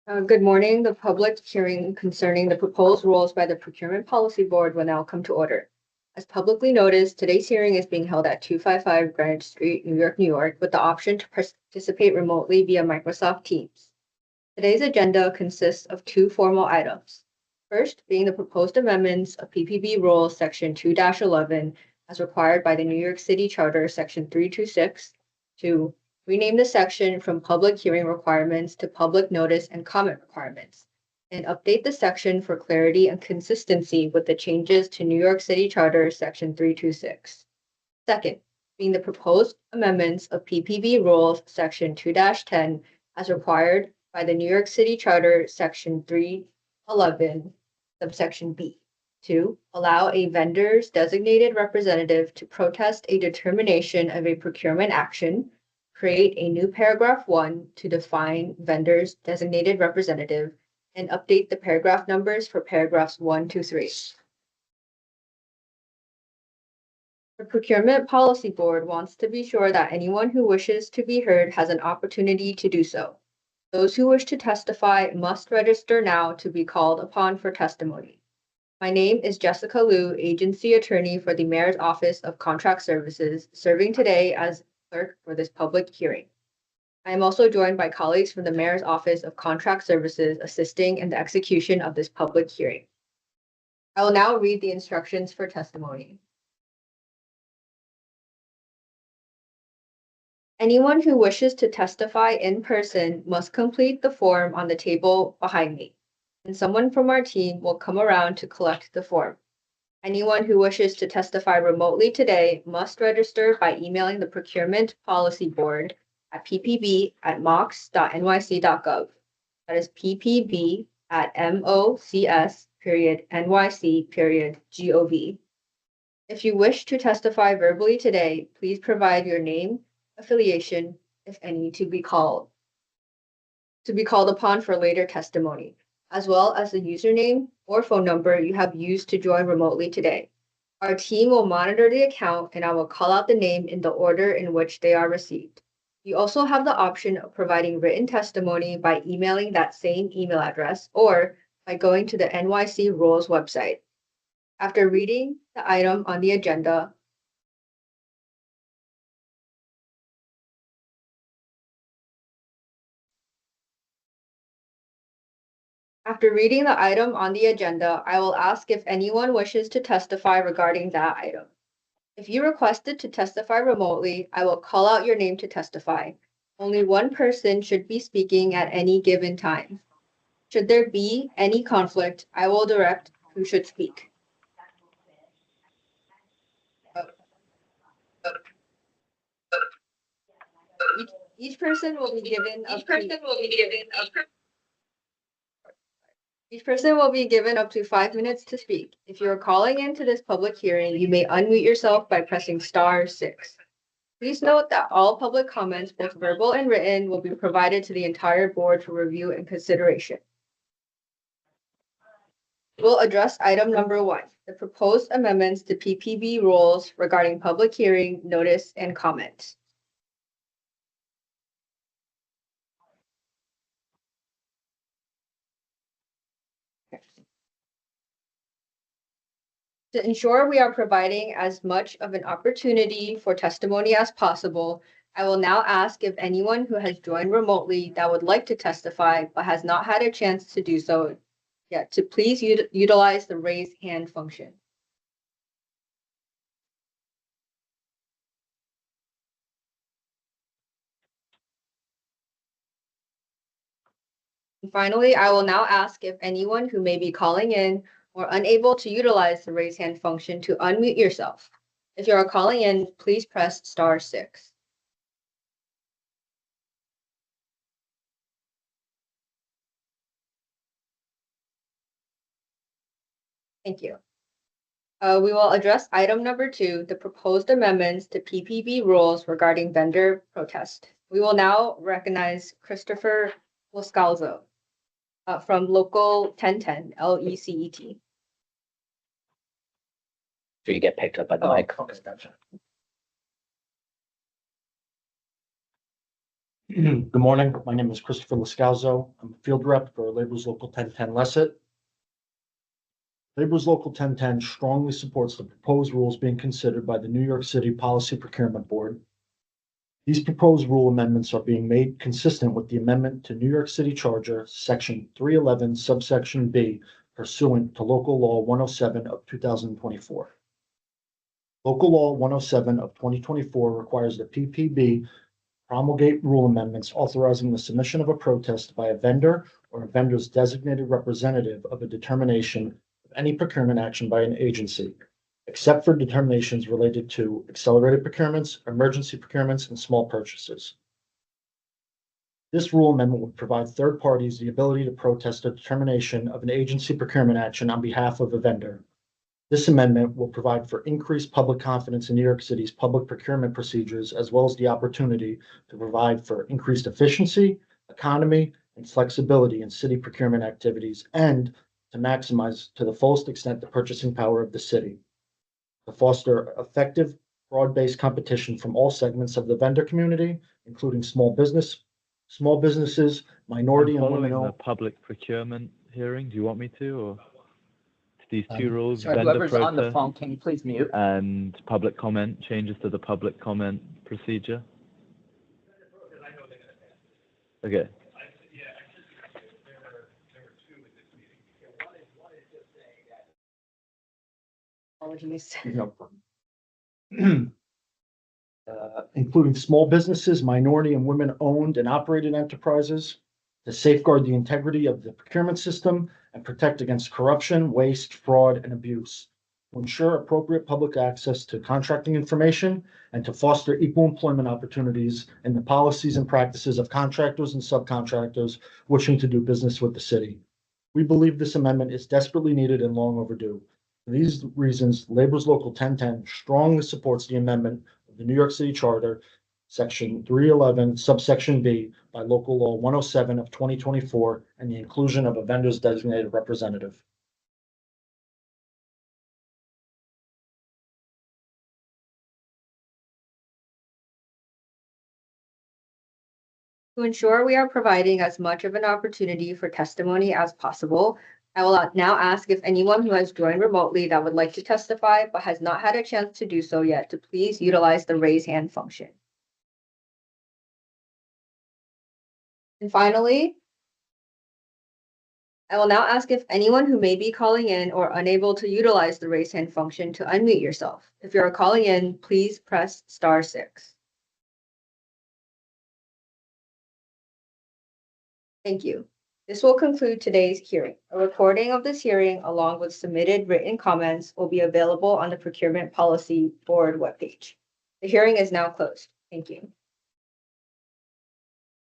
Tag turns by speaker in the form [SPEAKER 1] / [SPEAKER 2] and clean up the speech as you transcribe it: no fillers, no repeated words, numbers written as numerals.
[SPEAKER 1] Good morning. The public hearing concerning the proposed rules by the Procurement Policy Board will now come to order. As publicly noticed, today's hearing is being held at 255 Greenwich Street, New York, New York, with the option to participate remotely via Microsoft Teams. Today's agenda consists of two formal items. First, being the proposed amendments of PPB Rules Section 2-11 as required by the New York City Charter Section 326 to rename the section from public hearing requirements to public notice and comment requirements, and update the section for clarity and consistency with the changes to New York City Charter Section 326. Second, being the proposed amendments of PPB Rules Section 2-10 as required by the New York City Charter Section 311, subsection B, to allow a vendor's designated representative to protest a determination of a procurement action, create a new paragraph 1 to define vendor's designated representative, and update the paragraph numbers for paragraphs 1 to 3. The Procurement Policy Board wants to be sure that anyone who wishes to be heard has an opportunity to do so. Those who wish to testify must register now to be called upon for testimony. My name is Jessica Liu, Agency Attorney for the Mayor's Office of Contract Services, serving today as clerk for this public hearing. I am also joined by colleagues from the Mayor's Office of Contract Services assisting in the execution of this public hearing. I will now read the instructions for testimony. Anyone who wishes to testify in person must complete the form on the table behind me, and someone from our team will come around to collect the form. Anyone who wishes to testify remotely today must register by emailing the Procurement Policy Board at ppb@mocs.nyc.gov. That is ppb@mocs.nyc.gov. If you wish to testify verbally today, please provide your name, affiliation, if any, to be called upon for later testimony, as well as the username or phone number you have used to join remotely today. Our team will monitor the account and I will call out the name in the order in which they are received. You also have the option of providing written testimony by emailing that same email address or by going to the NYC Rules website. After reading the item on the agenda, I will ask if anyone wishes to testify regarding that item. If you requested to testify remotely, I will call out your name to testify. Only one person should be speaking at any given time. Should there be any conflict, I will direct who should speak. Each person will be given up to 5 minutes to speak. If you are calling into this public hearing, you may unmute yourself by pressing *6. Please note that all public comments, both verbal and written, will be provided to the entire board for review and consideration. We'll address item number 1, the proposed amendments to PPB rules regarding public hearing, notice, and comment. To ensure we are providing as much of an opportunity for testimony as possible, I will now ask if anyone who has joined remotely that would like to testify but has not had a chance to do so yet to please utilize the raise hand function. And finally, I will now ask if anyone who may be calling in or unable to utilize the raise hand function to unmute yourself. If you are calling in, please press *6. Thank you. We will address item number 2, the proposed amendments to PPB rules regarding vendor protest. We will now recognize Christopher Loscalzo from Local 1010 LECET.
[SPEAKER 2] So you get picked up by the mic.
[SPEAKER 3] Okay, gotcha. Good morning. My name is Christopher Lascalzo. I'm a field rep for Labor's Local 1010 Lesset. Labor's Local 1010 strongly supports the proposed rules being considered by the New York City Policy Procurement Board. These proposed rule amendments are being made consistent with the amendment to New York City Charter, Section 311, subsection B, pursuant to Local Law 107 of 2024. Local Law 107 of 2024 requires the PPB promulgate rule amendments authorizing the submission of a protest by a vendor or a vendor's designated representative of a determination of any procurement action by an agency, except for determinations related to accelerated procurements, emergency procurements, and small purchases. This rule amendment would provide third parties the ability to protest a determination of an agency procurement action on behalf of a vendor. This amendment will provide for increased public confidence in New York City's public procurement procedures, as well as the opportunity to provide for increased efficiency, economy, and flexibility in city procurement activities, and to maximize to the fullest extent the purchasing power of the city. To foster effective, broad-based competition from all segments of the vendor community, including small businesses, minority and
[SPEAKER 4] Following the
[SPEAKER 3] women-owned.
[SPEAKER 4] public procurement hearing, do you want me to, or these two rules,
[SPEAKER 2] Sorry,
[SPEAKER 4] vendor
[SPEAKER 2] whoever's on the
[SPEAKER 4] protest
[SPEAKER 2] phone, can you please mute?
[SPEAKER 4] and public comment, changes to the public comment procedure? Okay.
[SPEAKER 1] Apologies.
[SPEAKER 3] Including small businesses, minority and women-owned and operated enterprises, to safeguard the integrity of the procurement system and protect against corruption, waste, fraud, and abuse, to ensure appropriate public access to contracting information, and to foster equal employment opportunities in the policies and practices of contractors and subcontractors wishing to do business with the city. We believe this amendment is desperately needed and long overdue. For these reasons, Labor's Local 1010 strongly supports the amendment of the New York City Charter, Section 311, subsection B, by Local Law 107 of 2024, and the inclusion of a vendor's designated representative.
[SPEAKER 1] To ensure we are providing as much of an opportunity for testimony as possible, I will now ask if anyone who has joined remotely that would like to testify but has not had a chance to do so yet to please utilize the raise hand function. And finally, I will now ask if anyone who may be calling in or unable to utilize the raise hand function to unmute yourself. If you are calling in, please press *6. Thank you. This will conclude today's hearing. A recording of this hearing, along with submitted written comments, will be available on the Procurement Policy Board webpage. The hearing is now closed. Thank you.